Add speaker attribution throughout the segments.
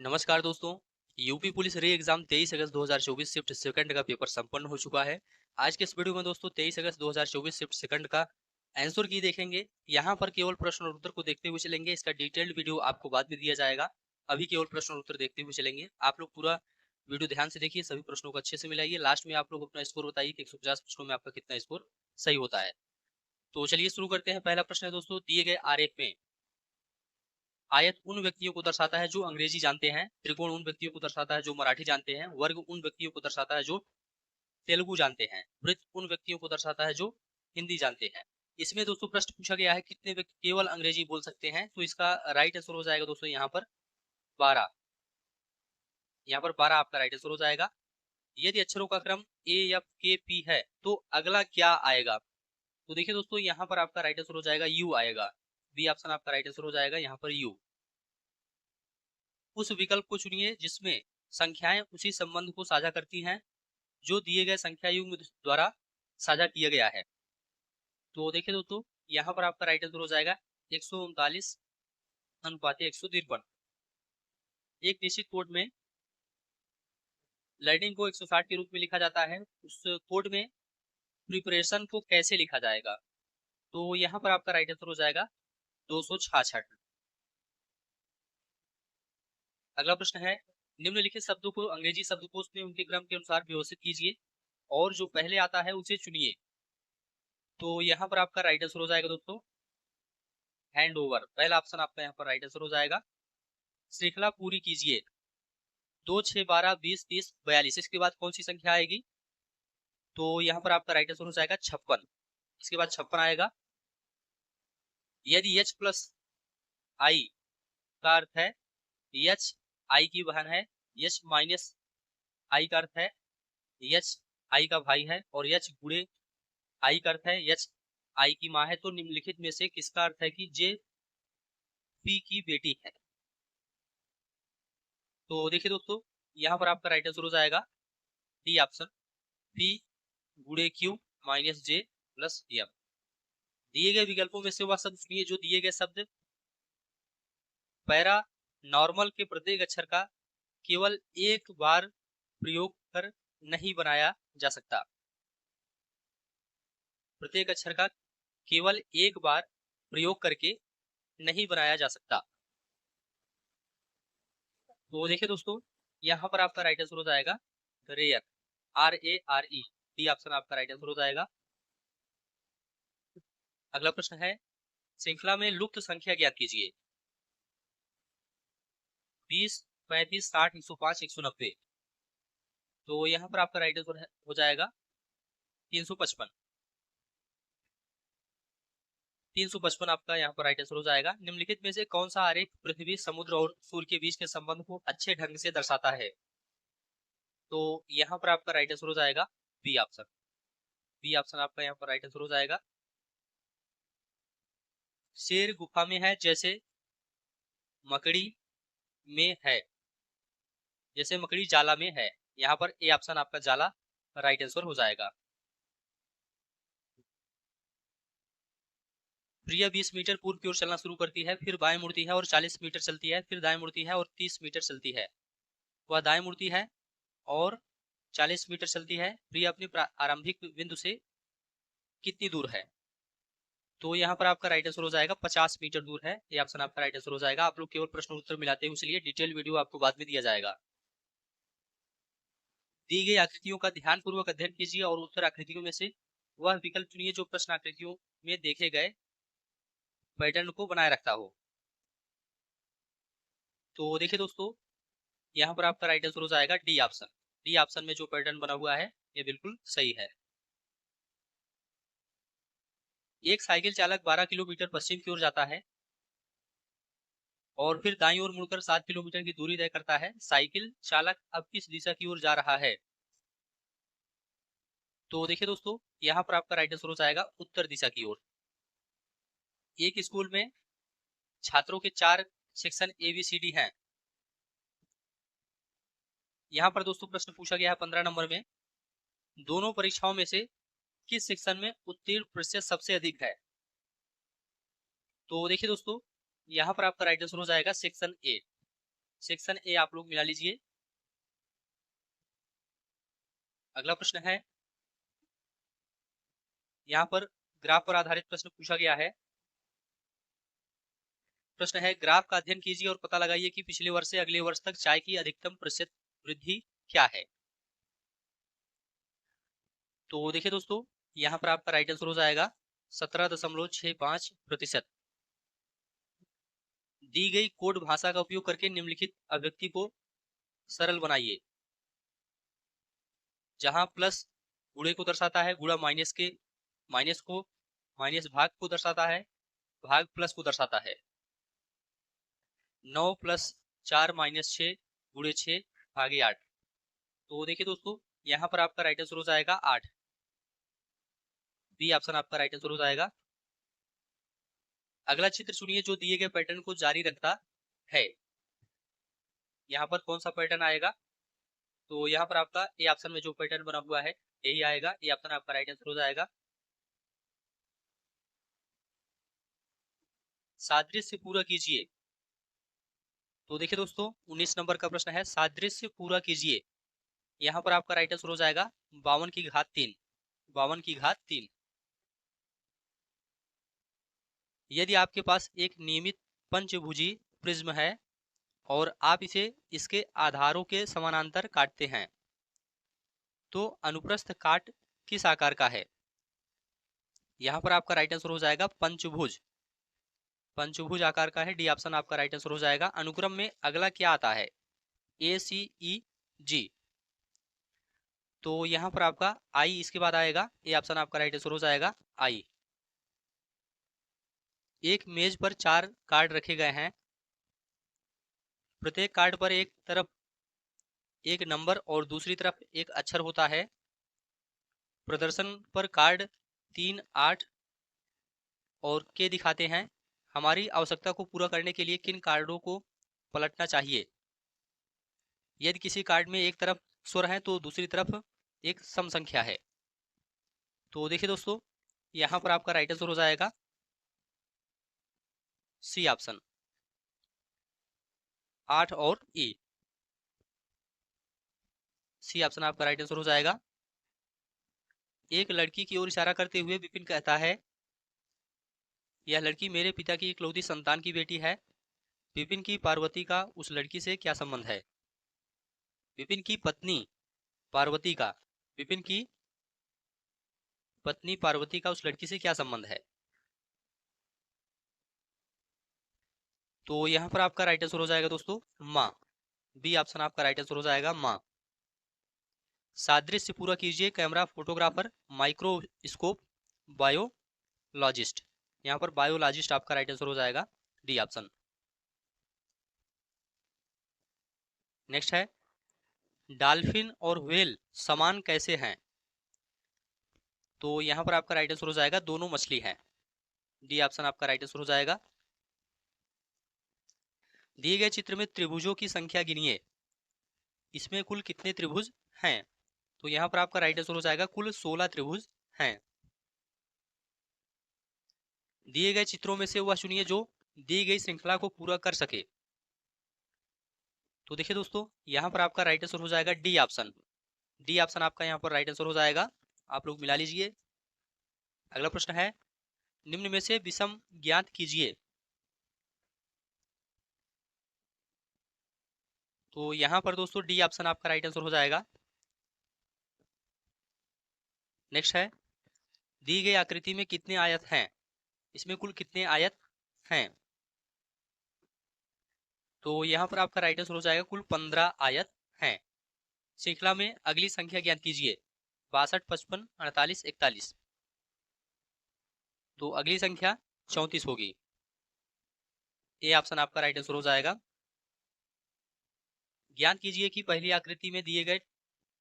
Speaker 1: नमस्कार दोस्तों। UP police री एग्जाम 23 अगस्त 2024 शिफ्ट सेकंड का पेपर संपन्न हो चुका है। आज के इस वीडियो में दोस्तों 23 अगस्त 2024 शिफ्ट सेकंड का आंसर की देखेंगे। यहाँ पर केवल प्रश्न और उत्तर को देखते हुए चलेंगे। इसका डिटेल्ड वीडियो आपको बाद में दिया जाएगा। अभी केवल प्रश्न और उत्तर देखते हुए चलेंगे। आप लोग पूरा वीडियो ध्यान से देखिए, सभी प्रश्नों को अच्छे से मिलाइए। लास्ट में आप लोग अपना स्कोर बताइए कि 150 प्रश्नों में आपका कितना स्कोर सही होता है। तो चलिए शुरू करते हैं। पहला प्रश्न है दोस्तों, दिए गए आरेख में आयत उन व्यक्तियों को दर्शाता है जो अंग्रेजी जानते हैं, त्रिकोण उन व्यक्तियों को दर्शाता है जो मराठी जानते हैं, वर्ग उन व्यक्तियों को दर्शाता है जो तेलुगु जानते हैं, वृत्त उन व्यक्तियों को दर्शाता है जो हिंदी जानते हैं। इसमें दोस्तों प्रश्न पूछा गया है कितने व्यक्ति केवल अंग्रेजी बोल सकते हैं, तो इसका राइट आंसर हो जाएगा दोस्तों यहाँ पर 12। यहाँ पर 12 आपका राइट आंसर हो जाएगा। यदि अक्षरों का क्रम ए एफ के पी है तो अगला क्या आएगा? तो देखिए दोस्तों, यहाँ पर आपका राइट आंसर हो जाएगा यू आएगा। बी ऑप्शन आपका राइट आंसर हो जाएगा यहाँ पर यू। उस विकल्प को चुनिए जिसमें संख्याएं उसी संबंध को साझा करती हैं जो दिए गए संख्या युग्म द्वारा साझा किया गया है। तो देखिए दोस्तों, यहाँ पर आपका राइट आंसर हो जाएगा 139 अनुपात 153। एक निश्चित कोड में लर्निंग को 160 के रूप में लिखा जाता है, उस कोड में प्रिपरेशन को कैसे लिखा जाएगा? तो यहाँ पर आपका राइट आंसर हो जाएगा 266। अगला प्रश्न है, निम्नलिखित शब्दों को अंग्रेजी शब्दकोश में उनके क्रम के अनुसार व्यवस्थित कीजिए और जो पहले आता है उसे चुनिए। तो यहाँ पर आपका राइट आंसर हो जाएगा दोस्तों हैंड ओवर। पहला ऑप्शन आपका यहाँ पर राइट आंसर हो जाएगा। श्रृंखला पूरी कीजिए 2 6 12 20 30 42, इसके बाद कौन सी संख्या आएगी? तो यहाँ पर आपका राइट आंसर हो जाएगा 56। इसके बाद 56 आएगा। यदि h प्लस आई का अर्थ है h आई की बहन है, h माइनस आई का अर्थ है h आई का भाई है और h गुणे आई का अर्थ है h आई की माँ है, तो निम्नलिखित में से किसका अर्थ है कि जे पी की बेटी है? तो देखिए दोस्तों, यहाँ पर आपका राइट आंसर हो जाएगा डी ऑप्शन, पी गुणे क्यू माइनस जे प्लस एम। दिए गए विकल्पों में से वह शब्द चुनिए जो दिए गए शब्द पैरा नॉर्मल के प्रत्येक अक्षर का केवल एक बार प्रयोग कर नहीं बनाया जा सकता। प्रत्येक अक्षर का केवल एक बार प्रयोग करके नहीं बनाया जा सकता। तो देखिए दोस्तों, यहाँ पर आपका राइट आंसर हो जाएगा रेयर, RARE। डी ऑप्शन आपका राइट आंसर हो जाएगा। अगला प्रश्न है, श्रृंखला में लुप्त संख्या ज्ञात कीजिए 20 35 60 105 190। तो यहाँ पर आपका राइट आंसर हो जाएगा 355। 355 आपका यहाँ पर राइट आंसर हो जाएगा। निम्नलिखित में से कौन सा आरेख पृथ्वी समुद्र और सूर्य के बीच के संबंध को अच्छे ढंग से दर्शाता है? तो यहाँ पर आपका राइट आंसर हो जाएगा बी ऑप्शन। बी ऑप्शन आपका यहाँ पर राइट आंसर हो जाएगा। शेर गुफा में है जैसे मकड़ी में है, जैसे मकड़ी जाला में है। यहाँ पर ए ऑप्शन आपका जाला राइट आंसर हो जाएगा। प्रिया 20 मीटर पूर्व की ओर चलना शुरू करती है, फिर बाएं मुड़ती है और 40 मीटर चलती है, फिर दाएं मुड़ती है और 30 मीटर चलती है। वह दाएं मुड़ती है और 40 मीटर चलती है। प्रिया अपनी आरंभिक बिंदु से कितनी दूर है? तो यहाँ पर आपका राइट आंसर हो जाएगा 50 मीटर दूर है। ये ऑप्शन आपका राइट आंसर हो जाएगा। आप लोग केवल प्रश्न उत्तर मिलाते हैं, इसलिए डिटेल वीडियो आपको बाद में दिया जाएगा। दी गई आकृतियों का ध्यान पूर्वक अध्ययन कीजिए और उत्तर आकृतियों में से वह विकल्प चुनिए जो प्रश्न आकृतियों में देखे गए पैटर्न को बनाए रखता हो। तो देखिए दोस्तों, यहाँ पर आपका राइट आंसर हो जाएगा डी ऑप्शन। डी ऑप्शन में जो पैटर्न बना हुआ है ये बिल्कुल सही है। एक साइकिल चालक 12 किलोमीटर पश्चिम की ओर जाता है और फिर दाईं ओर मुड़कर 7 किलोमीटर की दूरी तय करता है। साइकिल चालक अब किस दिशा की ओर जा रहा है? तो देखिए दोस्तों, यहाँ पर आपका राइट आंसर हो जाएगा उत्तर दिशा की ओर। एक स्कूल में छात्रों के 4 सेक्शन ABCD हैं। यहाँ पर दोस्तों प्रश्न पूछा गया है 15 नंबर में, दोनों परीक्षाओं में से किस सेक्शन में उत्तीर्ण प्रतिशत सबसे अधिक है? तो देखिए दोस्तों, यहाँ पर आपका राइट आंसर हो जाएगा सेक्शन ए। सेक्शन ए आप लोग मिला लीजिए। अगला प्रश्न है, यहाँ पर ग्राफ पर आधारित प्रश्न पूछा गया है। प्रश्न है, ग्राफ का अध्ययन कीजिए और पता लगाइए कि पिछले वर्ष से अगले वर्ष तक चाय की अधिकतम प्रतिशत वृद्धि क्या है। तो देखिए दोस्तों, यहाँ पर आपका राइट आंसर हो जाएगा 17.65%। दी गई कोड भाषा का उपयोग करके निम्नलिखित अभिव्यक्ति को सरल बनाइए। जहां प्लस गुणे को दर्शाता है, गुणा माइनस को, माइनस भाग को दर्शाता है, भाग प्लस को दर्शाता है। 9 + 4 - 6 गुणे 6 भागे 8। तो देखिए दोस्तों, यहाँ पर आपका राइट आंसर हो जाएगा 8। बी ऑप्शन आपका राइट आंसर हो जाएगा। अगला चित्र चुनिए जो दिए गए पैटर्न को जारी रखता है। यहाँ पर कौन सा पैटर्न आएगा? तो यहाँ पर आपका ए ऑप्शन में जो पैटर्न बना हुआ है यही आएगा। ए ऑप्शन आपका राइट आंसर हो जाएगा। सादृश्य पूरा कीजिए। तो देखिए दोस्तों, 19 नंबर का प्रश्न है, सादृश्य पूरा कीजिए। यहाँ पर आपका राइट आंसर हो जाएगा 52 की घात 3। 52 की घात 3। यदि आपके पास एक नियमित पंचभुजी प्रिज्म है और आप इसे इसके आधारों के समानांतर काटते हैं तो अनुप्रस्थ काट किस आकार का है? यहाँ पर आपका राइट आंसर हो जाएगा पंचभुज। पंचभुज आकार का है। डी ऑप्शन आपका राइट आंसर हो जाएगा। अनुक्रम में अगला क्या आता है? ACEG। तो यहाँ पर आपका आई इसके बाद आएगा। ए ऑप्शन आपका राइट आंसर हो जाएगा आई। एक मेज पर 4 कार्ड रखे गए हैं। प्रत्येक कार्ड पर एक तरफ एक नंबर और दूसरी तरफ एक अक्षर होता है। प्रदर्शन पर कार्ड 3, 8 और के दिखाते हैं। हमारी आवश्यकता को पूरा करने के लिए किन कार्डों को पलटना चाहिए? यदि किसी कार्ड में एक तरफ स्वर है तो दूसरी तरफ एक सम संख्या है। तो देखिए दोस्तों, यहाँ पर आपका राइट आंसर हो जाएगा सी ऑप्शन, 8 और ई। सी ऑप्शन आपका राइट आंसर हो जाएगा। एक लड़की की ओर इशारा करते हुए विपिन कहता है, यह लड़की मेरे पिता की इकलौती संतान की बेटी है। विपिन की पार्वती का उस लड़की से क्या संबंध है? विपिन की पत्नी पार्वती का विपिन की पत्नी पार्वती का उस लड़की से क्या संबंध है? तो यहाँ पर आपका राइट आंसर हो जाएगा दोस्तों माँ। बी ऑप्शन आपका राइट आंसर हो जाएगा माँ। सादृश्य पूरा कीजिए। Camera photographer, microscope, biologist. यहाँ पर बायोलॉजिस्ट आपका राइट आंसर हो जाएगा। D option. नेक्स्ट है, डॉल्फिन और व्हेल समान कैसे हैं? तो यहाँ पर आपका राइट आंसर हो जाएगा दोनों मछली हैं। डी ऑप्शन आपका राइट आंसर हो जाएगा। दिए गए चित्र में त्रिभुजों की संख्या गिनिए। इसमें कुल कितने त्रिभुज हैं? तो यहाँ पर आपका राइट आंसर हो जाएगा कुल 16 त्रिभुज हैं। दिए गए चित्रों में से वह चुनिए जो दी गई श्रृंखला को पूरा कर सके। तो देखिए दोस्तों, यहाँ पर आपका राइट आंसर हो जाएगा डी ऑप्शन। डी ऑप्शन आपका यहाँ पर राइट आंसर हो जाएगा। आप लोग मिला लीजिए। अगला प्रश्न है, निम्न में से विषम ज्ञात कीजिए। तो यहाँ पर दोस्तों डी ऑप्शन आपका राइट आंसर हो जाएगा। नेक्स्ट है, दी गई आकृति में कितने आयत हैं? इसमें कुल कितने आयत हैं? तो यहाँ पर आपका राइट आंसर हो जाएगा कुल 15 आयत हैं। श्रृंखला में अगली संख्या ज्ञात कीजिए। 62, 55, 48, 41। तो अगली संख्या 34 होगी। ए ऑप्शन आपका राइट आंसर हो जाएगा। ज्ञात कीजिए कि पहली आकृति में दिए गए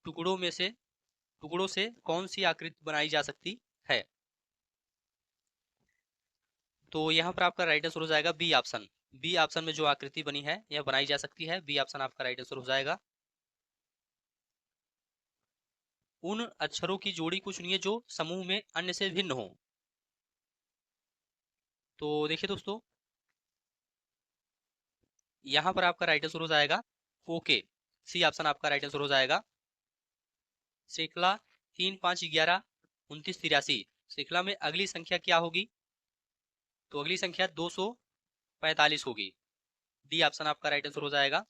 Speaker 1: टुकड़ों से कौन सी आकृति बनाई जा सकती है? तो यहाँ पर आपका राइट आंसर हो जाएगा बी ऑप्शन। बी ऑप्शन में जो आकृति बनी है यह बनाई जा सकती है। बी ऑप्शन आपका राइट आंसर हो जाएगा। उन अक्षरों की जोड़ी को चुनिए जो समूह में अन्य से भिन्न हो। तो देखिए दोस्तों, यहाँ पर आपका राइट आंसर हो जाएगा ओके, सी ऑप्शन आपका राइट आंसर हो जाएगा। श्रृंखला 3, 5, 11, 29, 83, श्रृंखला में अगली संख्या क्या होगी? तो अगली संख्या 245 होगी। डी ऑप्शन आपका राइट आंसर हो जाएगा।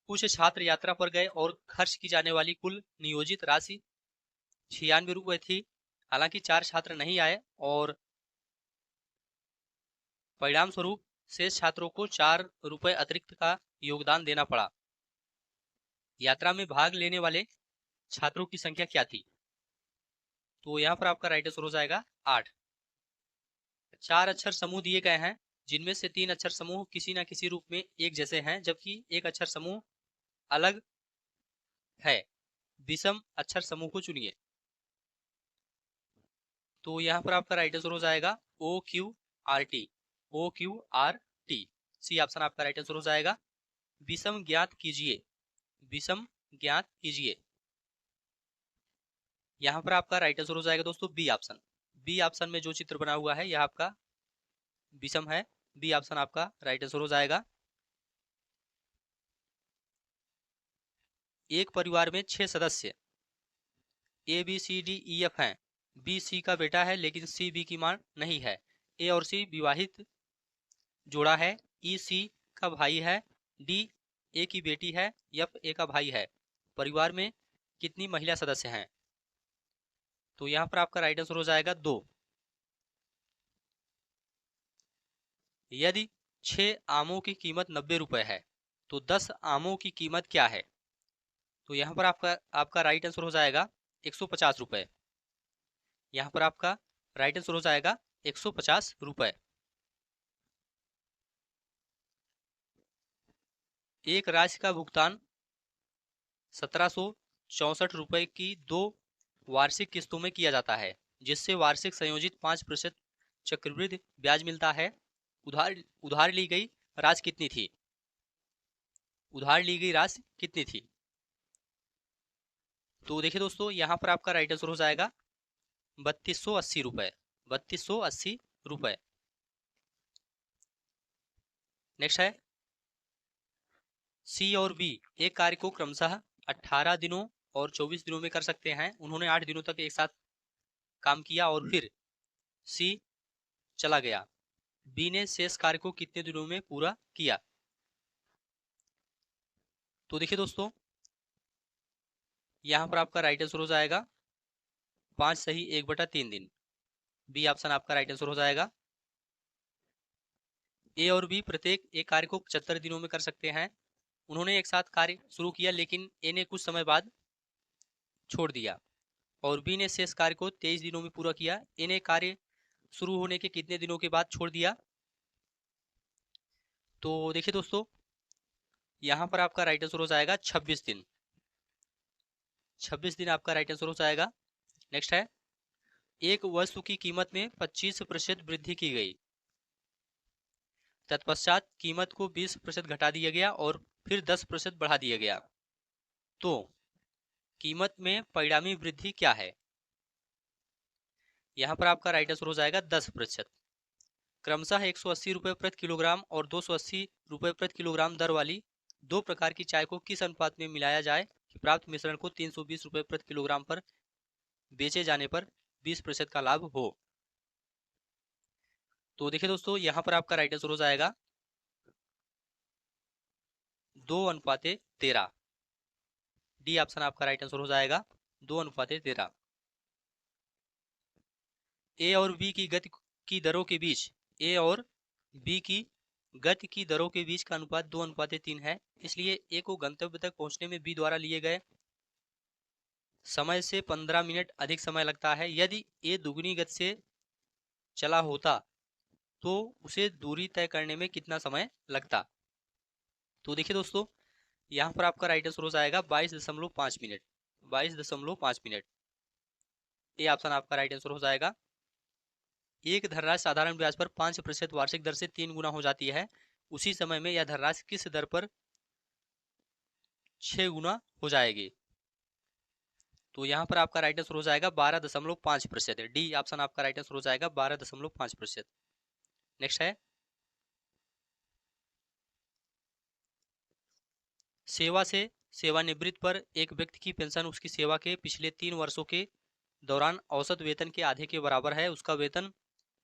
Speaker 1: कुछ छात्र यात्रा पर गए और खर्च की जाने वाली कुल नियोजित राशि 96 रुपए थी। हालांकि 4 छात्र नहीं आए और परिणाम स्वरूप शेष छात्रों को 4 रुपए अतिरिक्त का योगदान देना पड़ा। यात्रा में भाग लेने वाले छात्रों की संख्या क्या थी? तो यहाँ पर आपका राइट आंसर हो जाएगा 8। 4 अक्षर समूह दिए गए हैं, जिनमें से 3 अक्षर समूह किसी न किसी रूप में एक जैसे हैं, जबकि एक अक्षर समूह अलग है। विषम अक्षर समूह को चुनिए। तो यहाँ पर आपका राइट आंसर हो जाएगा OQRT। OQRT, सी ऑप्शन आपका राइट आंसर हो जाएगा। विषम ज्ञात कीजिए। विषम ज्ञात कीजिए। यहाँ पर आपका राइट आंसर हो जाएगा दोस्तों बी ऑप्शन। बी ऑप्शन में जो चित्र बना हुआ है यह आपका विषम है। बी ऑप्शन आपका राइट आंसर हो जाएगा। एक परिवार में 6 सदस्य ABCDEF हैं। बी सी का बेटा है लेकिन सी बी की मां नहीं है। ए और सी विवाहित जोड़ा है। ई सी का भाई है। डी ए की बेटी है। एफ ए का भाई है। परिवार में कितनी महिला सदस्य हैं? तो यहाँ पर आपका राइट आंसर हो जाएगा 2। यदि 6 आमों की कीमत 90 रुपए है तो 10 आमों की कीमत क्या है? तो यहाँ पर आपका राइट आंसर हो जाएगा 150 रुपए। यहाँ पर आपका राइट आंसर हो जाएगा 150 रुपए। एक राशि का भुगतान 1764 रुपए की 2 वार्षिक किस्तों में किया जाता है, जिससे वार्षिक संयोजित 5% चक्रवृद्धि ब्याज मिलता है। उधार उधार ली गई राशि कितनी थी? उधार ली गई राशि कितनी थी? तो देखिए दोस्तों, यहाँ पर आपका राइट आंसर हो जाएगा 3280 रुपए। 3280 रुपए। नेक्स्ट है सी और बी एक कार्य को क्रमशः 18 दिनों और 24 दिनों में कर सकते हैं। उन्होंने 8 दिनों तक एक साथ काम किया और फिर सी चला गया। बी ने शेष कार्य को कितने दिनों में पूरा किया? तो देखिए दोस्तों, यहाँ पर आपका राइट आंसर हो जाएगा 5 सही 1/3 दिन। बी ऑप्शन आपका राइट आंसर हो जाएगा। ए और बी प्रत्येक एक कार्य को 75 दिनों में कर सकते हैं। उन्होंने एक साथ कार्य शुरू किया लेकिन ए ने कुछ समय बाद छोड़ दिया और बी ने शेष कार्य को 23 दिनों में पूरा किया। ए ने कार्य शुरू होने के कितने दिनों के बाद छोड़ दिया? तो देखिए दोस्तों, यहाँ पर आपका राइट आंसर हो जाएगा 26 दिन। 26 दिन आपका राइट आंसर हो जाएगा। नेक्स्ट है एक वस्तु की कीमत में 25% वृद्धि की गई, तत्पश्चात कीमत को 20% घटा दिया गया और फिर 10% बढ़ा दिया गया, तो कीमत में परिणामी वृद्धि क्या है? यहाँ पर आपका राइट आंसर हो जाएगा 10%। क्रमशः 180 रुपये प्रति किलोग्राम और 280 रुपये प्रति किलोग्राम दर वाली 2 प्रकार की चाय को किस अनुपात में मिलाया जाए कि प्राप्त मिश्रण को 320 रुपये प्रति किलोग्राम पर बेचे जाने पर 20% का लाभ हो? तो देखिए दोस्तों, यहाँ पर आपका राइट आंसर हो जाएगा 2:13। डी ऑप्शन आपका राइट आंसर हो जाएगा 2:13। ए और बी की गति की दरों के बीच ए और बी की गति की दरों के बीच का अनुपात 2:3 है। इसलिए ए को गंतव्य तक पहुंचने में बी द्वारा लिए गए समय से 15 मिनट अधिक समय लगता है। यदि ए दुगनी गति से चला होता तो उसे दूरी तय करने में कितना समय लगता? तो देखिए दोस्तों, यहाँ पर आपका राइट आंसर हो जाएगा 22.5 मिनट। 22.5 मिनट। ए ऑप्शन आपका राइट आंसर हो जाएगा। एक धनराशि साधारण ब्याज पर 5% वार्षिक दर से 3 गुना हो जाती है, उसी समय में यह धनराशि किस दर पर 6 गुना हो जाएगी? तो यहाँ पर आपका राइट आंसर हो जाएगा 12.5%। डी ऑप्शन आपका राइट आंसर हो जाएगा 12.5%। नेक्स्ट है सेवा से सेवानिवृत्त पर एक व्यक्ति की पेंशन उसकी सेवा के पिछले 3 वर्षों के दौरान औसत वेतन के आधे के बराबर है। उसका वेतन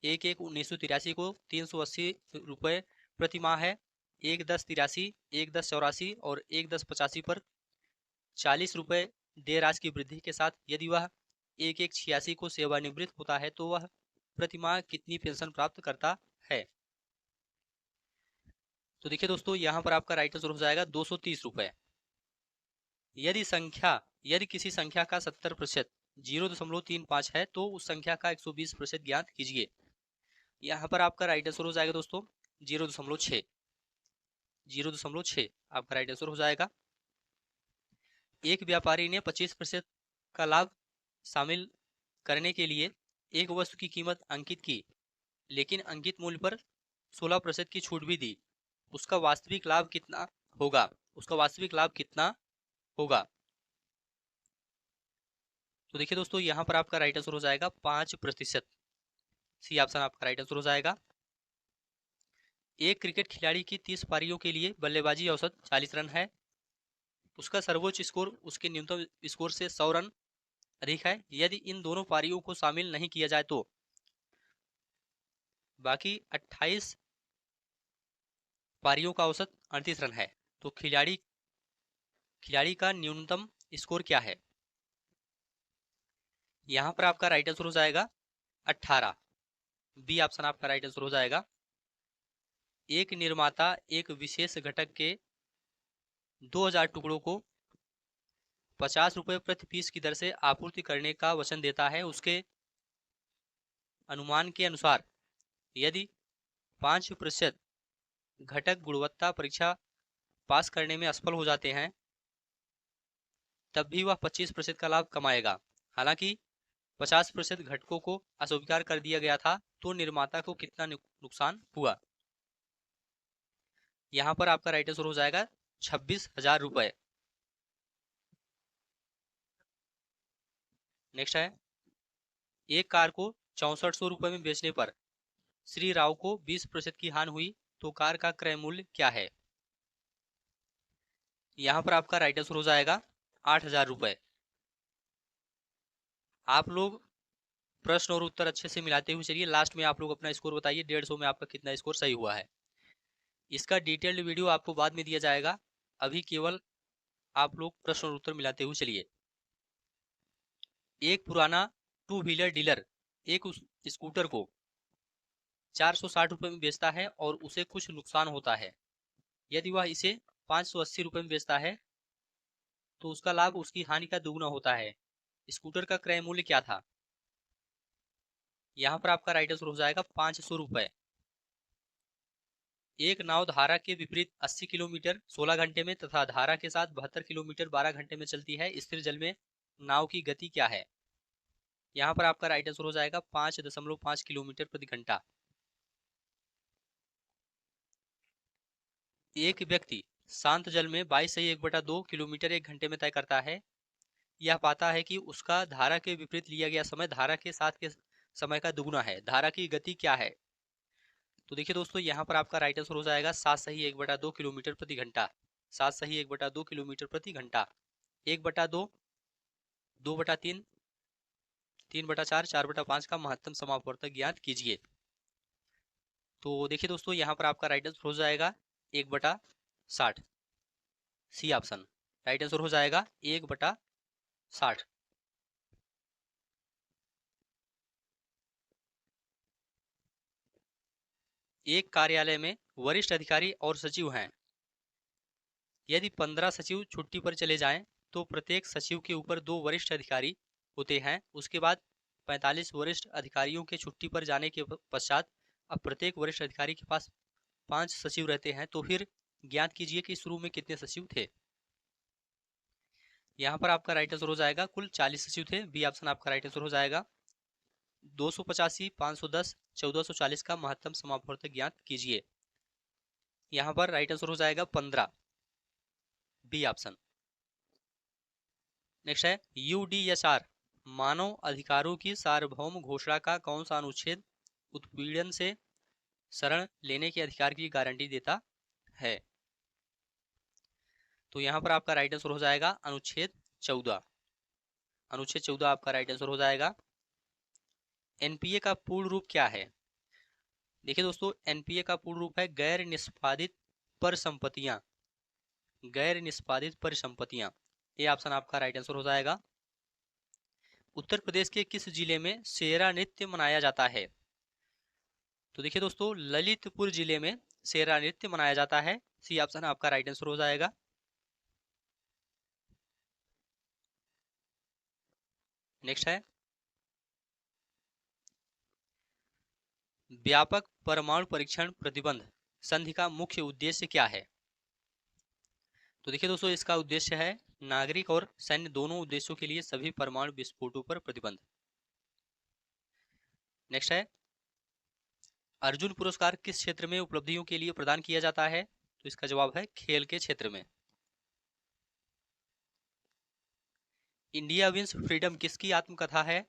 Speaker 1: 1/1/1983 को 380 रुपये प्रति माह है। 1/10/83, 1/10/84 और 1/10/85 पर 40 रुपये देय राशि की वृद्धि के साथ यदि वह 1/1/86 को सेवानिवृत्त होता है तो वह प्रति माह कितनी पेंशन प्राप्त करता है। तो देखिए दोस्तों, यहाँ पर आपका राइट आंसर हो जाएगा 230 रुपये। यदि किसी संख्या का 70% 0.35 है तो उस संख्या का 120% ज्ञात कीजिए। यहाँ पर आपका राइट आंसर हो जाएगा दोस्तों 0.6। 0.6 आपका राइट आंसर हो जाएगा। एक व्यापारी ने 25% का लाभ शामिल करने के लिए एक वस्तु की कीमत अंकित की, लेकिन अंकित मूल्य पर 16% की छूट भी दी। उसका वास्तविक लाभ कितना होगा? उसका वास्तविक लाभ कितना होगा? तो देखिए दोस्तों, यहाँ पर आपका राइट आंसर हो जाएगा 5%। सी ऑप्शन आपका राइट आंसर हो जाएगा। एक क्रिकेट खिलाड़ी की 30 पारियों के लिए बल्लेबाजी औसत 40 रन है। उसका सर्वोच्च स्कोर उसके न्यूनतम स्कोर से 100 रन अधिक है। यदि इन दोनों पारियों को शामिल नहीं किया जाए तो बाकी 28 पारियों का औसत 38 रन है। तो खिलाड़ी का न्यूनतम स्कोर क्या है? यहाँ पर आपका राइट आंसर हो जाएगा 18। बी ऑप्शन आपका राइट आंसर हो जाएगा। एक निर्माता एक विशेष घटक के 2000 टुकड़ों को 50 रुपये प्रति पीस की दर से आपूर्ति करने का वचन देता है। उसके अनुमान के अनुसार यदि 5% घटक गुणवत्ता परीक्षा पास करने में असफल हो जाते हैं तब भी वह 25% का लाभ कमाएगा। हालांकि 50% घटकों को अस्वीकार कर दिया गया था तो निर्माता को कितना नुकसान हुआ? यहाँ पर आपका राइट आंसर हो जाएगा 26,000 रुपये। नेक्स्ट है, एक कार को 6400 रुपये में बेचने पर श्री राव को 20% की हानि हुई तो कार का क्रय मूल्य क्या है? यहाँ पर आपका राइट आंसर हो जाएगा 8,000 रुपये। आप लोग प्रश्न और उत्तर अच्छे से मिलाते हुए चलिए। लास्ट में आप लोग अपना स्कोर बताइए, 150 में आपका कितना स्कोर सही हुआ है। इसका डिटेल्ड वीडियो आपको बाद में दिया जाएगा। अभी केवल आप लोग प्रश्न और उत्तर मिलाते हुए चलिए। एक पुराना 2 व्हीलर डीलर एक स्कूटर को 460 रुपये में बेचता है और उसे कुछ नुकसान होता है। यदि वह इसे 580 रुपये में बेचता है तो उसका लाभ उसकी हानि का दुगुना होता है। स्कूटर का क्रय मूल्य क्या था? यहाँ पर आपका राइट आंसर हो जाएगा 500 रुपये। एक नाव धारा के विपरीत 80 किलोमीटर 16 घंटे में तथा धारा के साथ 72 किलोमीटर 12 घंटे में चलती है। स्थिर जल में नाव की गति क्या है? यहाँ पर आपका राइट आंसर हो जाएगा 5.5 किलोमीटर प्रति घंटा। एक व्यक्ति शांत जल में 22 से 1/2 किलोमीटर 1 घंटे में तय करता है। यह पाता है कि उसका धारा के विपरीत लिया गया समय धारा के साथ के समय का दुगुना है। धारा की गति क्या है? तो देखिए दोस्तों, यहाँ पर आपका राइट आंसर हो जाएगा 7 सही 1/2 किलोमीटर प्रति घंटा। 7 सही 1/2 किलोमीटर प्रति घंटा। 1/2, 2/3, 3/4, 4/5 का महत्तम समापवर्तक ज्ञात कीजिए। तो देखिए दोस्तों, यहाँ पर आपका राइट आंसर हो जाएगा 1/60। सी ऑप्शन राइट आंसर हो जाएगा 1/60। एक कार्यालय में वरिष्ठ अधिकारी और सचिव हैं। यदि 15 सचिव छुट्टी पर चले जाएं तो प्रत्येक सचिव के ऊपर 2 वरिष्ठ अधिकारी होते हैं। उसके बाद 45 वरिष्ठ अधिकारियों के छुट्टी पर जाने के पश्चात अब प्रत्येक वरिष्ठ अधिकारी के पास 5 सचिव रहते हैं। तो फिर ज्ञात कीजिए कि शुरू में कितने सचिव थे। यहाँ पर आपका राइट आंसर हो जाएगा कुल 40 सचिव थे। बी ऑप्शन आपका राइट आंसर हो जाएगा। 285, 510, 1440 का महत्तम समापवर्तक ज्ञात कीजिए। यहाँ पर राइट आंसर हो जाएगा 15। B option. नेक्स्ट है, यूडीएचआर मानव अधिकारों की सार्वभौम घोषणा का कौन सा अनुच्छेद उत्पीड़न से शरण लेने के अधिकार की गारंटी देता है? तो यहाँ पर आपका राइट आंसर हो जाएगा अनुच्छेद 14। अनुच्छेद 14 आपका राइट आंसर हो जाएगा। एनपीए का पूर्ण रूप क्या है? देखिए दोस्तों, एनपीए का पूर्ण रूप है गैर निष्पादित परिसंपत्तियां। गैर निष्पादित परिसंपत्तियां, ये ऑप्शन आपका राइट आंसर हो जाएगा। उत्तर प्रदेश के किस जिले में सेरा नृत्य मनाया जाता है? तो देखिए दोस्तों, ललितपुर जिले में सेरा नृत्य मनाया जाता है। सी ऑप्शन आपका राइट आंसर हो जाएगा। नेक्स्ट है, व्यापक परमाणु परीक्षण प्रतिबंध संधि का मुख्य उद्देश्य क्या है? तो देखिए दोस्तों, इसका उद्देश्य है नागरिक और सैन्य दोनों उद्देश्यों के लिए सभी परमाणु विस्फोटों पर प्रतिबंध। नेक्स्ट है, अर्जुन पुरस्कार किस क्षेत्र में उपलब्धियों के लिए प्रदान किया जाता है? तो इसका जवाब है खेल के क्षेत्र में। इंडिया विंस फ्रीडम किसकी आत्मकथा है?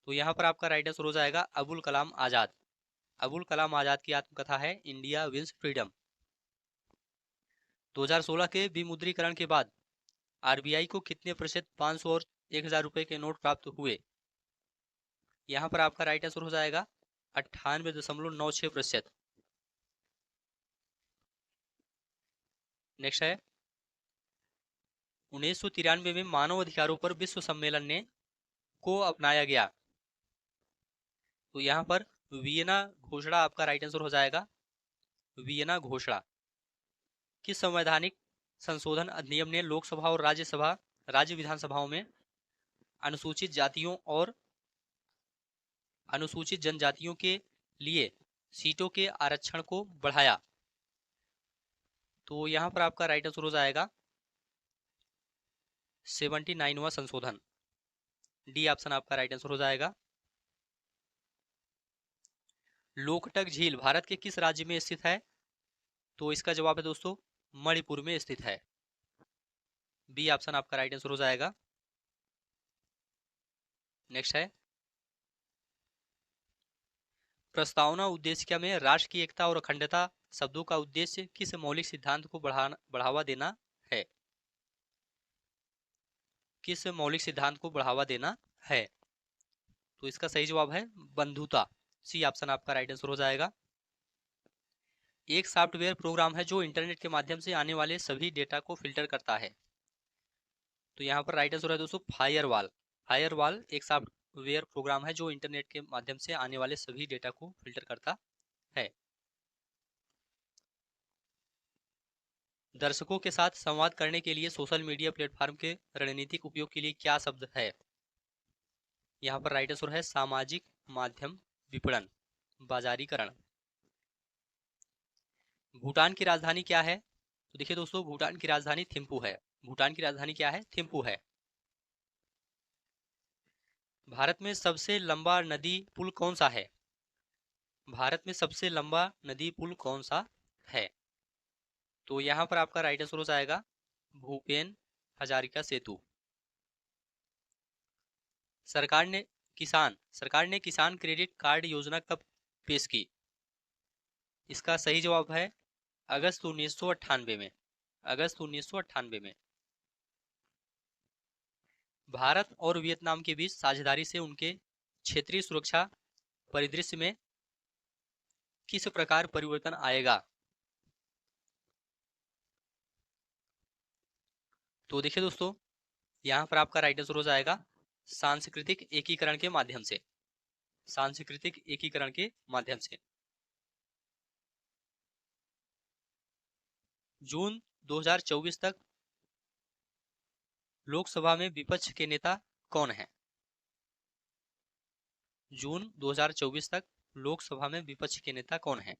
Speaker 1: तो यहाँ पर आपका राइट आंसर हो जाएगा अबुल कलाम आजाद। अबुल कलाम आजाद की आत्मकथा है इंडिया विंस फ्रीडम। 2016 के विमुद्रीकरण के बाद आरबीआई को कितने प्रतिशत 500 और 1000 रुपए के नोट प्राप्त हुए? यहाँ पर आपका राइट आंसर हो जाएगा 98.96%। नेक्स्ट है, 1993 में मानव अधिकारों पर विश्व सम्मेलन ने को अपनाया गया। तो यहाँ पर वियना घोषणा आपका राइट आंसर हो जाएगा। वियना घोषणा किस संवैधानिक संशोधन अधिनियम ने लोकसभा और राज्य विधानसभाओं में अनुसूचित जातियों और अनुसूचित जनजातियों के लिए सीटों के आरक्षण को बढ़ाया? तो यहाँ पर आपका राइट आंसर हो जाएगा 79वां संशोधन। डी ऑप्शन आपका राइट आंसर हो जाएगा। लोकटक झील भारत के किस राज्य में स्थित है? तो इसका जवाब है दोस्तों मणिपुर में स्थित है। बी ऑप्शन आपका राइट आंसर हो जाएगा। नेक्स्ट है, प्रस्तावना उद्देशिका में राष्ट्र की एकता और अखंडता शब्दों का उद्देश्य किस मौलिक सिद्धांत को बढ़ावा देना है? किस मौलिक सिद्धांत को बढ़ावा देना है? तो इसका सही जवाब है बंधुता। सी ऑप्शन आपका राइट आंसर हो जाएगा। एक सॉफ्टवेयर प्रोग्राम है जो इंटरनेट के माध्यम से आने वाले सभी डेटा को फिल्टर करता है। तो यहाँ पर राइट आंसर है दोस्तों फायरवॉल। फायरवॉल एक सॉफ्टवेयर प्रोग्राम है जो इंटरनेट के माध्यम से आने वाले सभी डेटा को फिल्टर करता है। दर्शकों के साथ संवाद करने के लिए सोशल मीडिया प्लेटफॉर्म के रणनीतिक उपयोग के लिए क्या शब्द है? यहाँ पर राइट आंसर है सामाजिक माध्यम विपणन, बाजारीकरण। भूटान की राजधानी क्या है? तो देखिए दोस्तों, भूटान की राजधानी थिम्पू है। भूटान की राजधानी क्या है? थिम्पू है। भारत में सबसे लंबा नदी पुल कौन सा है? भारत में सबसे लंबा नदी पुल कौन सा है? तो यहाँ पर आपका राइट आंसर हो जाएगा भूपेन हजारिका सेतु। सरकार ने किसान क्रेडिट कार्ड योजना कब पेश की? इसका सही जवाब है अगस्त 1998 में। अगस्त 1998 में। भारत और वियतनाम के बीच साझेदारी से उनके क्षेत्रीय सुरक्षा परिदृश्य में किस प्रकार परिवर्तन आएगा? तो देखिए दोस्तों, यहाँ पर आपका राइट आंसर हो जाएगा सांस्कृतिक एकीकरण के माध्यम से। सांस्कृतिक एकीकरण के माध्यम से। जून 2024 तक लोकसभा में विपक्ष के नेता कौन है? जून 2024 तक लोकसभा में विपक्ष के नेता कौन है?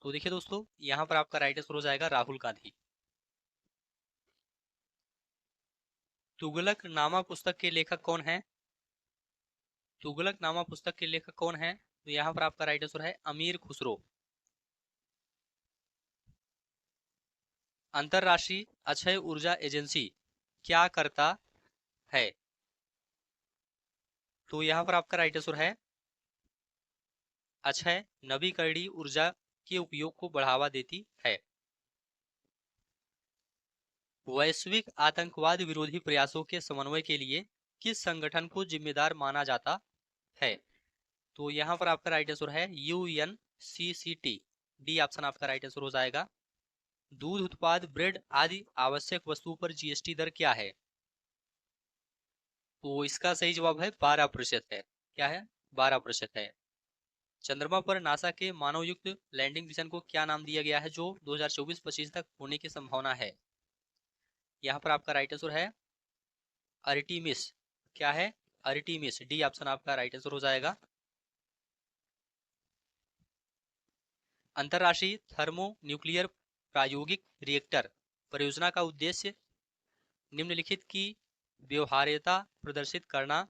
Speaker 1: तो देखिए दोस्तों, यहाँ पर आपका राइट आंसर हो जाएगा राहुल गांधी। तुगलकनामा पुस्तक के लेखक कौन है? तुगलकनामा पुस्तक के लेखक कौन है? तो यहाँ पर आपका राइट आंसर है अमीर खुसरो। अंतरराष्ट्रीय अक्षय ऊर्जा एजेंसी क्या करता है? तो यहाँ पर आपका राइट आंसर है अक्षय नवीकरणीय ऊर्जा के उपयोग को बढ़ावा देती है। वैश्विक आतंकवाद विरोधी प्रयासों के समन्वय के लिए किस संगठन को जिम्मेदार माना जाता है? तो यहाँ पर आपका राइट आंसर है UNCCT। डी ऑप्शन आपका राइट आंसर हो जाएगा। दूध उत्पाद, ब्रेड आदि आवश्यक वस्तुओं पर जीएसटी दर क्या है? तो इसका सही जवाब है 12% है। क्या है? 12% है। चंद्रमा पर नासा के मानवयुक्त लैंडिंग मिशन को क्या नाम दिया गया है जो 2024-25 तक होने की संभावना है? यहाँ पर आपका राइट आंसर है अर्टिमिस। क्या है? अर्टिमिस। डी ऑप्शन आपका राइट आंसर हो जाएगा। अंतरराष्ट्रीय थर्मो न्यूक्लियर प्रायोगिक रिएक्टर परियोजना का उद्देश्य निम्नलिखित की व्यवहार्यता प्रदर्शित करना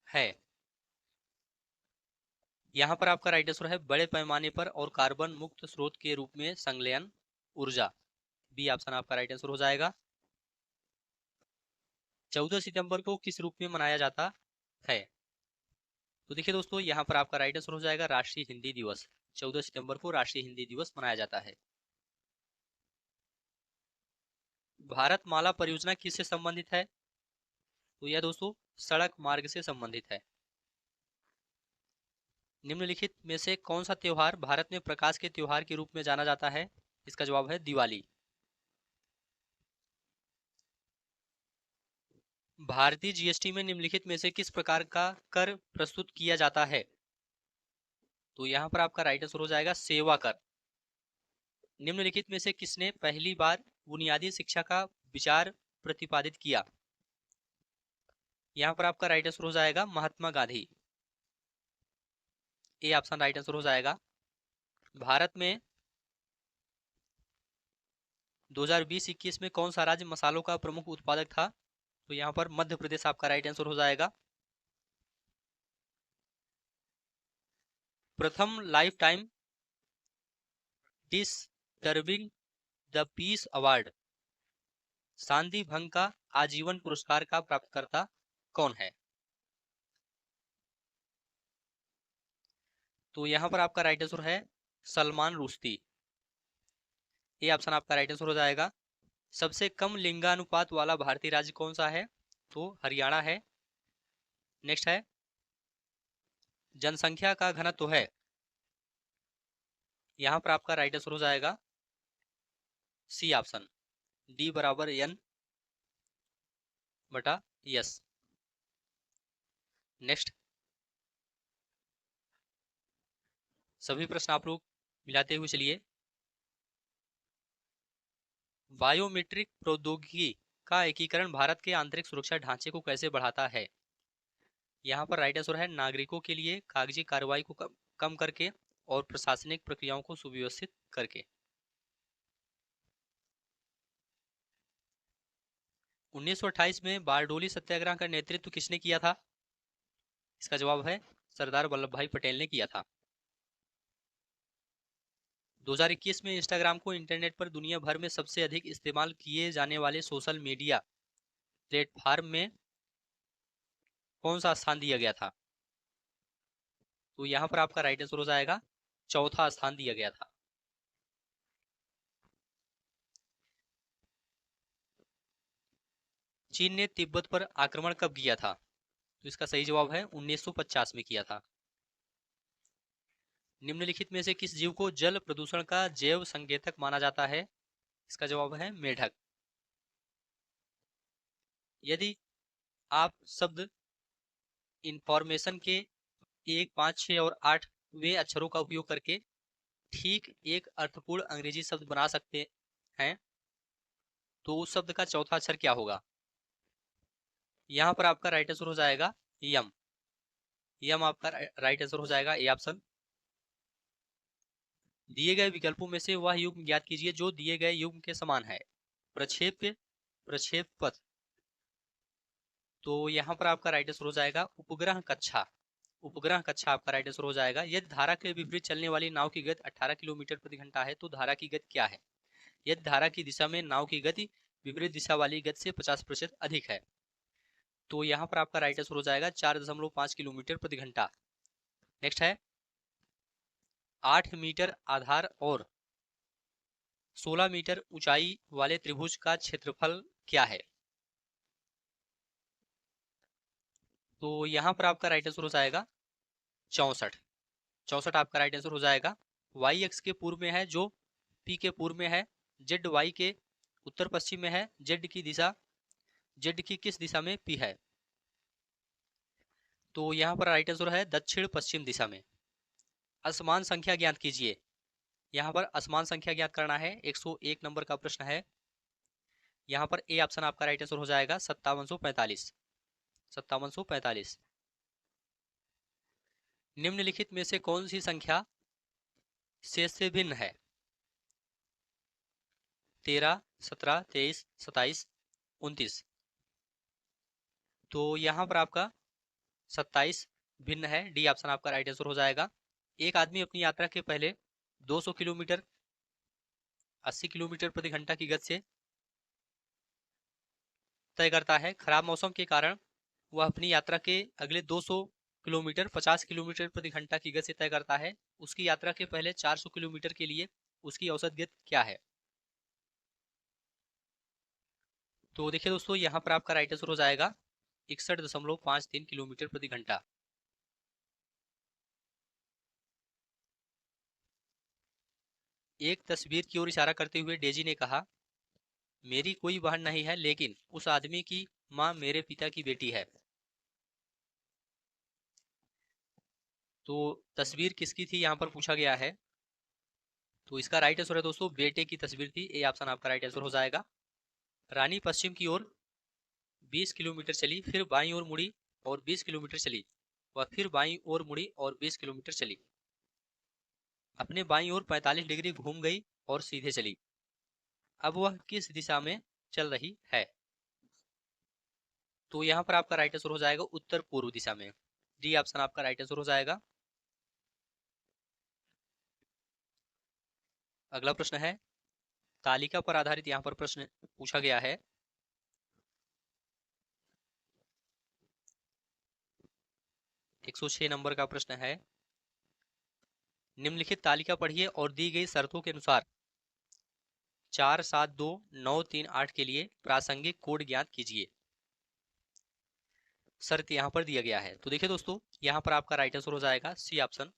Speaker 1: है। यहाँ पर आपका राइट आंसर है बड़े पैमाने पर और कार्बन मुक्त स्रोत के रूप में संलयन ऊर्जा। बी ऑप्शन आपका राइट आंसर हो जाएगा। 14 सितंबर को किस रूप में मनाया जाता है? तो देखिए दोस्तों, यहाँ पर आपका राइट आंसर हो जाएगा राष्ट्रीय हिंदी दिवस। 14 सितंबर को राष्ट्रीय हिंदी दिवस मनाया जाता है। भारत माला परियोजना किससे संबंधित है? तो यह दोस्तों सड़क मार्ग से संबंधित है। निम्नलिखित में से कौन सा त्योहार भारत में प्रकाश के त्योहार के रूप में जाना जाता है? इसका जवाब है दिवाली। भारतीय जीएसटी में निम्नलिखित में से किस प्रकार का कर प्रस्तुत किया जाता है? तो यहाँ पर आपका राइट आंसर हो जाएगा सेवा कर। निम्नलिखित में से किसने पहली बार बुनियादी शिक्षा का विचार प्रतिपादित किया? यहाँ पर आपका राइट आंसर हो जाएगा Mahatma Gandhi. A option right answer हो जाएगा। भारत में 2020-21 में कौन सा राज्य मसालों का प्रमुख उत्पादक था? तो यहाँ पर मध्य प्रदेश आपका राइट आंसर हो जाएगा। प्रथम lifetime disturbing the peace award शांति भंग का आजीवन पुरस्कार का प्राप्तकर्ता कौन है? तो यहाँ पर आपका राइट आंसर है सलमान रुश्दी। ये ऑप्शन आपका राइट आंसर हो जाएगा। सबसे कम लिंगानुपात वाला भारतीय राज्य कौन सा है? तो हरियाणा है। नेक्स्ट है जनसंख्या का घनत्व है। यहाँ पर आपका राइट आंसर हो जाएगा सी ऑप्शन D बराबर N बटा S। नेक्स्ट सभी प्रश्न आप लोग मिलाते हुए चलिए। बायोमेट्रिक प्रौद्योगिकी का एकीकरण भारत के आंतरिक सुरक्षा ढांचे को कैसे बढ़ाता है? यहाँ पर राइट आंसर है नागरिकों के लिए कागजी कार्रवाई को कम करके और प्रशासनिक प्रक्रियाओं को सुव्यवस्थित करके। 1928 में बारडोली सत्याग्रह का नेतृत्व किसने किया था? इसका जवाब है सरदार वल्लभ भाई पटेल ने किया था। 2021 में इंस्टाग्राम को इंटरनेट पर दुनिया भर में सबसे अधिक इस्तेमाल किए जाने वाले सोशल मीडिया प्लेटफॉर्म में कौन सा स्थान दिया गया था? तो यहाँ पर आपका राइट आंसर हो जाएगा चौथा स्थान दिया गया था। चीन ने तिब्बत पर आक्रमण कब किया था? तो इसका सही जवाब है 1950 में किया था। निम्नलिखित में से किस जीव को जल प्रदूषण का जैव संकेतक माना जाता है? इसका जवाब है मेढक। यदि आप शब्द इंफॉर्मेशन के 1, 5, 6 और 8 वे अक्षरों का उपयोग करके ठीक एक अर्थपूर्ण अंग्रेजी शब्द बना सकते हैं तो उस शब्द का चौथा अक्षर क्या होगा? यहाँ पर आपका राइट आंसर हो जाएगा यम। यम आपका राइट आंसर हो जाएगा ए ऑप्शन। दिए गए विकल्पों में से वह युग्म ज्ञात कीजिए जो दिए गए युग्म के समान है। प्रक्षेप्य, प्रक्षेप पथ। तो यहाँ पर आपका राइट आंसर हो जाएगा उपग्रह कक्षा। उपग्रह कक्षा आपका राइट आंसर हो जाएगा। यदि धारा के विपरीत चलने वाली नाव की गति 18 किलोमीटर प्रति घंटा है तो धारा की गति क्या है? यदि धारा की दिशा में नाव की गति विपरीत दिशा वाली गति से 50% अधिक है तो यहाँ पर आपका राइट आंसर हो जाएगा 4.5 किलोमीटर प्रति घंटा। नेक्स्ट है 8 मीटर आधार और 16 मीटर ऊंचाई वाले त्रिभुज का क्षेत्रफल क्या है? तो यहाँ पर आपका राइट आंसर हो जाएगा 64। 64 आपका राइट आंसर हो जाएगा। वाई एक्स के पूर्व में है जो पी के पूर्व में है, जेड वाई के उत्तर पश्चिम में है, जेड की किस दिशा में पी है? तो यहाँ पर राइट आंसर है दक्षिण पश्चिम दिशा में। असमान संख्या ज्ञात कीजिए। यहाँ पर असमान संख्या ज्ञात करना है, 101 नंबर का प्रश्न है। यहाँ पर ए ऑप्शन आपका राइट आंसर हो जाएगा 5745। 5745। निम्नलिखित में से कौन सी संख्या शेष से भिन्न है? 13, 17, 23, 27, 29। तो यहाँ पर आपका 27 भिन्न है। डी ऑप्शन आपका राइट आंसर हो जाएगा। एक आदमी अपनी यात्रा के पहले 200 किलोमीटर 80 किलोमीटर प्रति घंटा की गति से तय करता है। खराब मौसम के कारण वह अपनी यात्रा के अगले 200 किलोमीटर 50 किलोमीटर प्रति घंटा की गति से तय करता है। उसकी यात्रा के पहले 400 किलोमीटर के लिए उसकी औसत गति क्या है? तो देखिए दोस्तों, यहाँ पर आपका राइट आंसर हो जाएगा 61.53 किलोमीटर प्रति घंटा। एक तस्वीर की ओर इशारा करते हुए डेजी ने कहा, मेरी कोई बहन नहीं है लेकिन उस आदमी की माँ मेरे पिता की बेटी है। तो तस्वीर किसकी थी यहाँ पर पूछा गया है। तो इसका राइट आंसर है दोस्तों बेटे की तस्वीर थी। ए ऑप्शन आपका राइट आंसर हो जाएगा। रानी पश्चिम की ओर 20 किलोमीटर चली, फिर बाईं ओर मुड़ी और 20 किलोमीटर चली। वह फिर बाईं ओर मुड़ी और 20 किलोमीटर चली। अपने बाईं ओर 45 डिग्री घूम गई और सीधे चली। अब वह किस दिशा में चल रही है? तो यहाँ पर आपका राइट आंसर हो जाएगा उत्तर पूर्व दिशा में। डी ऑप्शन आपका राइट आंसर हो जाएगा। अगला प्रश्न है, तालिका पर आधारित यहाँ पर प्रश्न पूछा गया है। एक 106 नंबर का प्रश्न है। निम्नलिखित तालिका पढ़िए और दी गई शर्तों के अनुसार 472938 के लिए प्रासंगिक कोड ज्ञात कीजिए। शर्त यहाँ पर दिया गया है। तो देखिए दोस्तों, यहाँ पर आपका राइट आंसर हो जाएगा सी ऑप्शन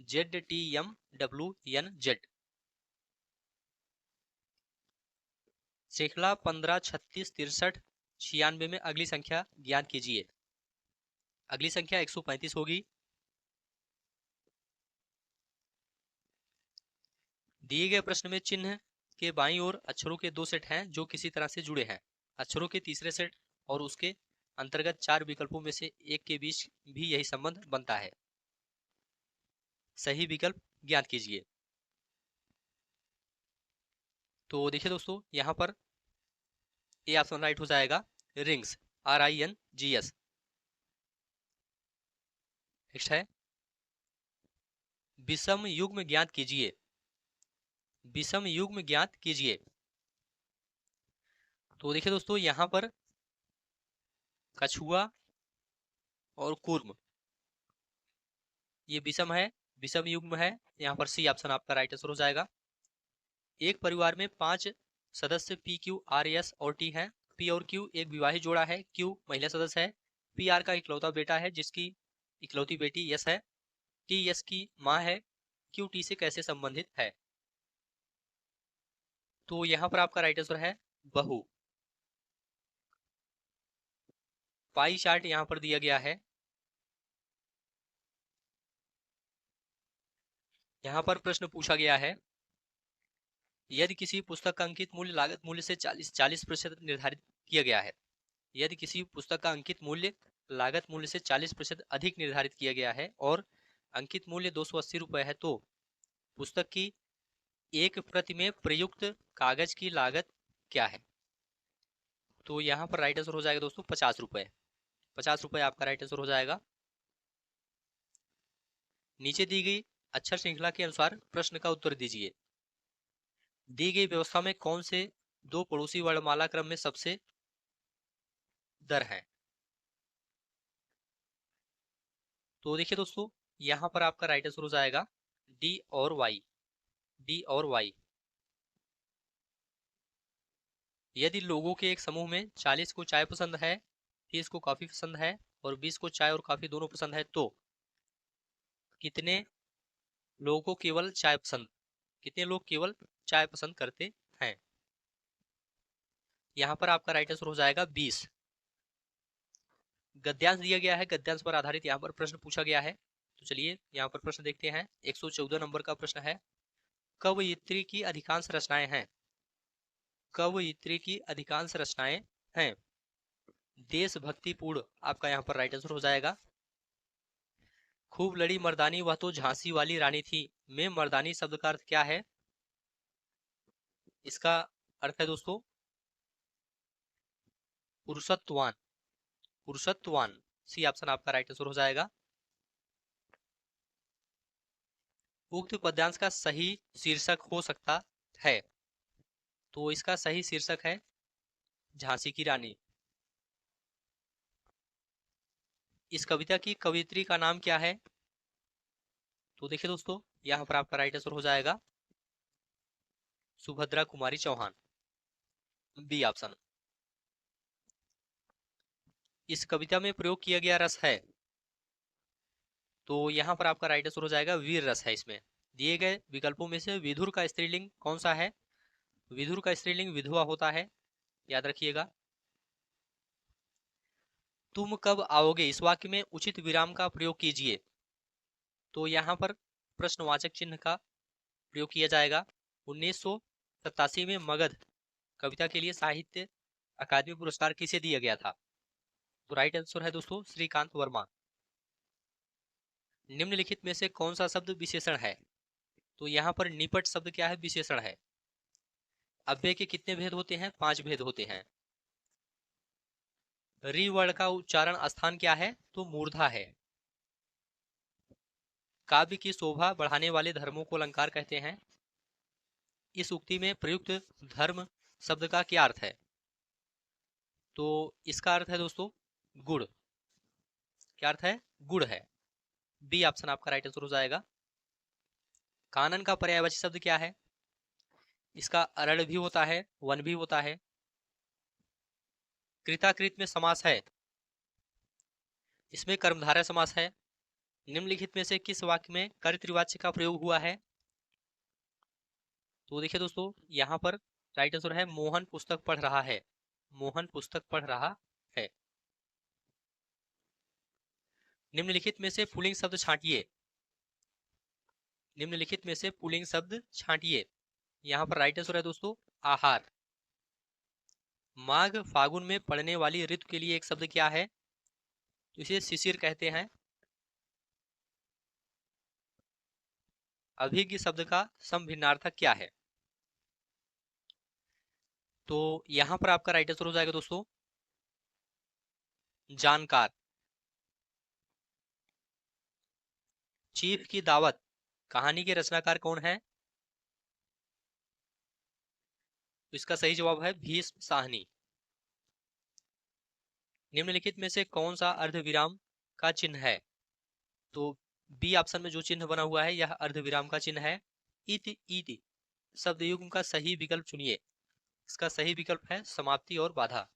Speaker 1: ZTMWNZ। श्रृंखला 15, 36, 63, 96 में अगली संख्या ज्ञात कीजिए। अगली संख्या 135 होगी। दिए गए प्रश्न में चिन्ह के बाईं ओर अक्षरों के 2 सेट हैं जो किसी तरह से जुड़े हैं। अक्षरों के तीसरे सेट और उसके अंतर्गत 4 विकल्पों में से एक के बीच भी यही संबंध बनता है। सही विकल्प ज्ञात कीजिए। तो देखिए दोस्तों, यहाँ पर ए ऑप्शन राइट हो जाएगा रिंग्स, RINGS। नेक्स्ट है, विषम युग्म ज्ञात कीजिए। विषम युग्म ज्ञात कीजिए। तो देखिए दोस्तों, यहाँ पर कछुआ और कूर्म ये विषम है, विषम युग्म है। यहाँ पर सी ऑप्शन आपका राइट आंसर हो जाएगा। एक परिवार में 5 सदस्य PQRS और T हैं। P और Q एक विवाहित जोड़ा है। Q महिला सदस्य है। PR का इकलौता बेटा है जिसकी इकलौती बेटी यस है। T यस की माँ है। Q T से कैसे संबंधित है? तो यहाँ पर आपका राइट आंसर है बहू। पाई चार्ट यहाँ पर दिया गया है। यहाँ पर प्रश्न पूछा गया है, यदि किसी पुस्तक का अंकित मूल्य लागत मूल्य से 40% निर्धारित किया गया है। यदि किसी पुस्तक का अंकित मूल्य लागत मूल्य से 40% अधिक निर्धारित किया गया है और अंकित मूल्य 280 रुपये है, तो पुस्तक की एक प्रति में प्रयुक्त कागज की लागत क्या है? तो यहाँ पर राइट आंसर हो जाएगा दोस्तों 50 रुपये। 50 रुपये आपका राइट आंसर हो जाएगा। नीचे दी गई अक्षर श्रृंखला के अनुसार प्रश्न का उत्तर दीजिए। दी गई व्यवस्था में कौन से दो पड़ोसी वर्णमाला क्रम में सबसे दर हैं? तो देखिए दोस्तों, यहाँ पर आपका राइट आंसर हो जाएगा डी और वाई। डी और वाई। यदि लोगों के एक समूह में 40 को चाय पसंद है, 30 को कॉफी पसंद है और 20 को चाय और कॉफी दोनों पसंद है, तो कितने लोगों को केवल चाय पसंद कितने लोग केवल चाय पसंद करते हैं? यहाँ पर आपका राइट आंसर हो जाएगा 20। गद्यांश दिया गया है, गद्यांश पर आधारित यहाँ पर प्रश्न पूछा गया है। तो चलिए यहाँ पर प्रश्न देखते हैं। 114 नंबर का प्रश्न है, कवयित्री की अधिकांश रचनाएं हैं। कवयित्री की अधिकांश रचनाएं हैं। देशभक्तिपूर्ण आपका यहाँ पर राइट आंसर हो जाएगा। खूब लड़ी मर्दानी वह तो झांसी वाली रानी थी में मर्दानी शब्द का अर्थ क्या है? इसका अर्थ है दोस्तों पुरुषत्वान। पुरुषत्वान, सी ऑप्शन आपका राइट आंसर हो जाएगा। उक्त पद्यांश का सही शीर्षक हो सकता है, तो इसका सही शीर्षक है झांसी की रानी। इस कविता की कवियत्री का नाम क्या है? तो देखिए दोस्तों, यहाँ पर आपका राइट आंसर हो जाएगा सुभद्रा कुमारी चौहान, बी ऑप्शन। इस कविता में प्रयोग किया गया रस है, तो यहाँ पर आपका राइट आंसर हो जाएगा वीर रस है। इसमें दिए गए विकल्पों में से विधुर का स्त्रीलिंग कौन सा है? विधुर का स्त्रीलिंग विधवा होता है, याद रखिएगा। तुम कब आओगे, इस वाक्य में उचित विराम का प्रयोग कीजिए। तो यहाँ पर प्रश्नवाचक चिन्ह का प्रयोग किया जाएगा। 1987 में मगध कविता के लिए साहित्य अकादमी पुरस्कार किसे दिया गया था? तो राइट आंसर है दोस्तों श्रीकांत वर्मा। निम्नलिखित में से कौन सा शब्द विशेषण है? तो यहाँ पर निपट शब्द क्या है? विशेषण है। अव्यय के कितने भेद होते हैं? 5 भेद होते हैं। री वर्ण का उच्चारण स्थान क्या है? तो मूर्धा है। काव्य की शोभा बढ़ाने वाले धर्मों को अलंकार कहते हैं। इस उक्ति में प्रयुक्त धर्म शब्द का क्या अर्थ है? तो इसका अर्थ है दोस्तों गुड़। क्या अर्थ है? गुड़ है, बी ऑप्शन आपका राइट आंसर हो जाएगा। कानन का पर्यायवाची शब्द क्या है? इसका अरड़ भी होता है, वन भी होता है। कृताकृत में समास है, इसमें कर्मधारय समास है। निम्नलिखित में से किस वाक्य में कर्तृवाच्य का प्रयोग हुआ है? तो देखिए दोस्तों, यहाँ पर राइट आंसर है मोहन पुस्तक पढ़ रहा है। मोहन पुस्तक पढ़ रहा है। निम्नलिखित में से पुल्लिंग शब्द छांटिए। निम्नलिखित में से पुल्लिंग शब्द छांटिए। यहाँ पर राइट आंसर है दोस्तों आहार। माघ फागुन में पड़ने वाली ऋतु के लिए एक शब्द क्या है? तो इसे शिशिर कहते हैं। अभिज्ञ शब्द का समभिन्नार्थक क्या है? तो यहाँ पर आपका राइट आंसर हो जाएगा दोस्तों जानकार। चीफ की दावत कहानी के रचनाकार कौन है? तो इसका सही जवाब है भीष्म साहनी। निम्नलिखित में से कौन सा अर्धविराम का चिन्ह है? तो बी ऑप्शन में जो चिन्ह बना हुआ है यह अर्धविराम का चिन्ह है। इति इति शब्द युग्म का सही विकल्प चुनिए। इसका सही विकल्प है समाप्ति और बाधा।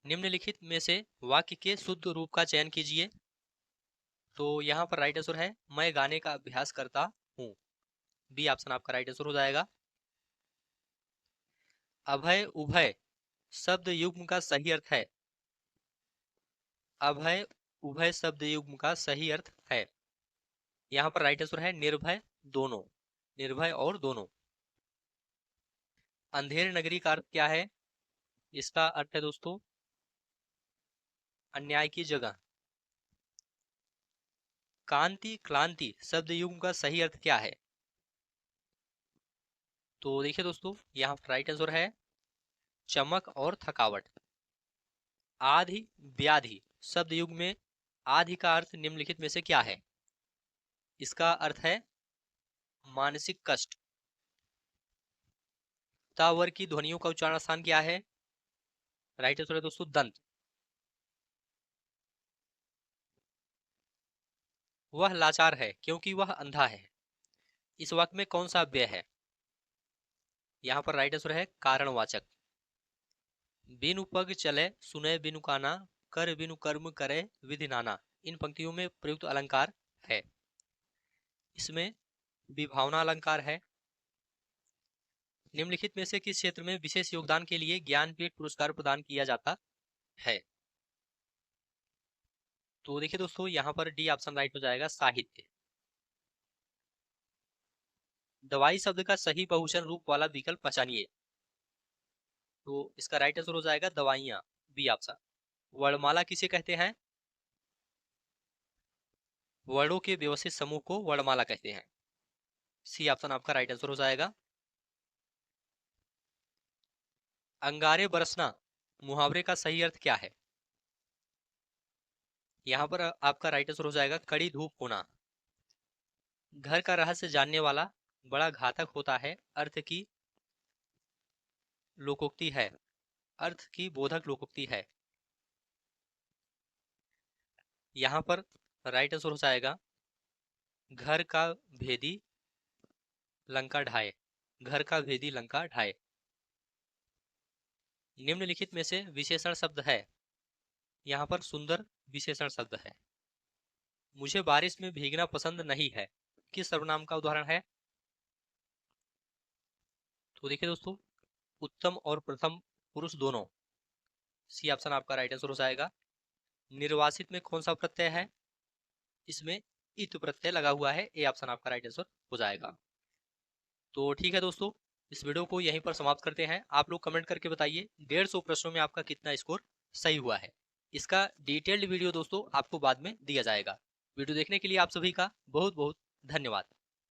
Speaker 1: निम्नलिखित में से वाक्य के शुद्ध रूप का चयन कीजिए। तो यहाँ पर राइट आंसर है मैं गाने का अभ्यास करता हूँ, बी ऑप्शन आपका राइट आंसर हो जाएगा। अभय उभय शब्द युग्म का सही अर्थ है। अभय उभय शब्द युग्म का सही अर्थ है। यहाँ पर राइट आंसर है निर्भय दोनों। निर्भय और दोनों। अंधेर नगरी का अर्थ क्या है? इसका अर्थ है दोस्तों अन्याय की जगह। कांति क्लांति शब्द युग्म का सही अर्थ क्या है? तो देखिए दोस्तों, यहाँ पर राइट आंसर है चमक और थकावट। आधि व्याधि शब्द युग में आधि का अर्थ निम्नलिखित में से क्या है? इसका अर्थ है मानसिक कष्ट। तावर की ध्वनियों का उच्चारण स्थान क्या है? राइट आंसर है दोस्तों दंत। वह लाचार है क्योंकि वह अंधा है। इस वाक्य में कौन सा अव्यय है? यहाँ पर राइट आंसर है कारणवाचक। बिनु पग चले सुने बिनु काना, कर बिनु कर्म करे विधि नाना, इन पंक्तियों में प्रयुक्त अलंकार है। इसमें विभावना अलंकार है। निम्नलिखित में से किस क्षेत्र में विशेष योगदान के लिए ज्ञानपीठ पुरस्कार प्रदान किया जाता है? तो देखिए दोस्तों, यहाँ पर डी ऑप्शन राइट हो जाएगा, साहित्य। दवाई शब्द का सही बहुवचन रूप वाला विकल्प पहचानिए। तो इसका राइट आंसर हो जाएगा दवाइयां, बी ऑप्शन। वर्णमाला किसे कहते हैं? वर्णों के व्यवस्थित समूह को वर्णमाला कहते हैं, सी ऑप्शन आपका राइट आंसर हो जाएगा। अंगारे बरसना मुहावरे का सही अर्थ क्या है? यहाँ पर आपका राइट आंसर हो जाएगा कड़ी धूप होना। घर का रहस्य जानने वाला बड़ा घातक होता है, अर्थ की लोकोक्ति है, अर्थ की बोधक लोकोक्ति है। यहाँ पर राइट आंसर हो जाएगा घर का भेदी लंका ढाए, घर का भेदी लंका ढाए। निम्नलिखित में से विशेषण शब्द है, यहाँ पर सुंदर विशेषण शब्द है। मुझे बारिश में भीगना पसंद नहीं है, किस सर्वनाम का उदाहरण है? तो देखिए दोस्तों, उत्तम और प्रथम पुरुष दोनों, सी ऑप्शन आपका राइट आंसर हो जाएगा। निर्वासित में कौन सा प्रत्यय है? इसमें इत प्रत्यय लगा हुआ है, ए ऑप्शन आपका राइट आंसर हो जाएगा। तो ठीक है दोस्तों, इस वीडियो को यहीं पर समाप्त करते हैं। आप लोग कमेंट करके बताइए 150 प्रश्नों में आपका कितना स्कोर सही हुआ है। इसका डिटेल्ड वीडियो दोस्तों आपको बाद में दिया जाएगा। वीडियो देखने के लिए आप सभी का बहुत बहुत धन्यवाद।